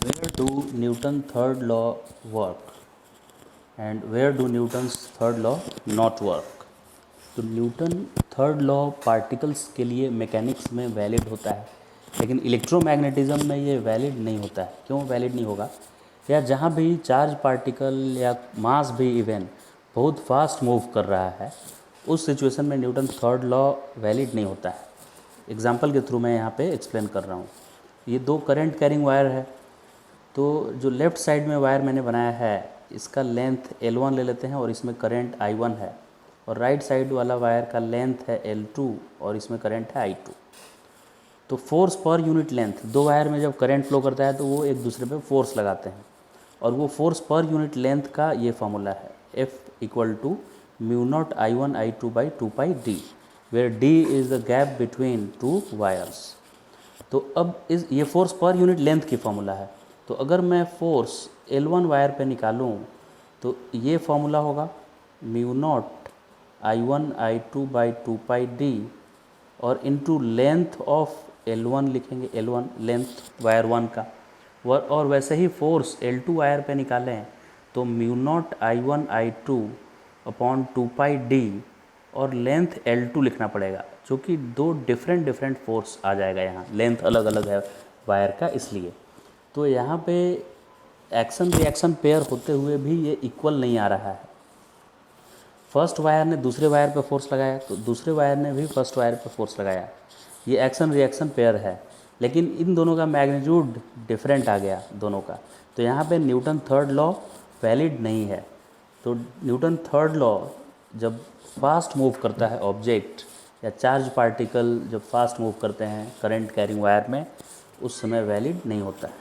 Where do Newton third law work and where do Newton's third law not work? तो Newton third law particles के लिए mechanics में valid होता है, लेकिन इलेक्ट्रोमैग्नेटिज्म में ये वैलिड नहीं होता है। क्यों वैलिड नहीं होगा? या जहाँ भी चार्ज पार्टिकल या मास भी इवन बहुत फास्ट मूव कर रहा है, उस सिचुएशन में न्यूटन थर्ड लॉ वैलिड नहीं होता है। एग्जांपल के थ्रू मैं यहाँ पे एक्सप्लेन कर रहा हूँ। ये दो करंट कैरिंग वायर है, तो जो लेफ़्ट साइड में वायर मैंने बनाया है इसका लेंथ L1 ले लेते हैं और इसमें करंट I1 है, और राइट साइड वाला वायर का लेंथ है L2 और इसमें करंट है I2। तो फोर्स पर यूनिट लेंथ, दो वायर में जब करंट फ्लो करता है तो वो एक दूसरे पे फोर्स लगाते हैं, और वो फोर्स पर यूनिट लेंथ का ये फार्मूला है F equal to mu naught I1 I2 by 2πd, where d is the gap between two wires. तो अब इस ये फोर्स पर यूनिट लेंथ की फार्मूला है। तो अगर मैं फोर्स L1 वायर पे निकालूं तो ये फार्मूला होगा mu naught I1 I2 by 2πd और इनटू लेंथ ऑफ L1 लिखेंगे, L1 लेंथ वायर 1 का। और वैसे ही फोर्स L2 वायर पे निकालें तो mu naught I1 I2 upon 2πd और लेंथ L2 लिखना पड़ेगा, जो कि दो डिफरेंट फोर्स आ जाएगा। यहाँ लेंथ अलग अलग है वायर का, इसलिए तो यहाँ पे एक्शन रिएक्शन पेयर होते हुए भी ये इक्वल नहीं आ रहा है। फर्स्ट वायर ने दूसरे वायर पे फोर्स लगाया तो दूसरे वायर ने भी फर्स्ट वायर पे फोर्स लगाया, ये एक्शन रिएक्शन पेयर है, लेकिन इन दोनों का मैग्नीट्यूड डिफरेंट आ गया दोनों का। तो यहाँ पे न्यूटन थर्ड लॉ वैलिड नहीं है। तो न्यूटन थर्ड लॉ जब फास्ट मूव करता है ऑब्जेक्ट या चार्ज पार्टिकल जब फास्ट मूव करते हैं करंट कैरिंग वायर में, उस समय वैलिड नहीं होता है।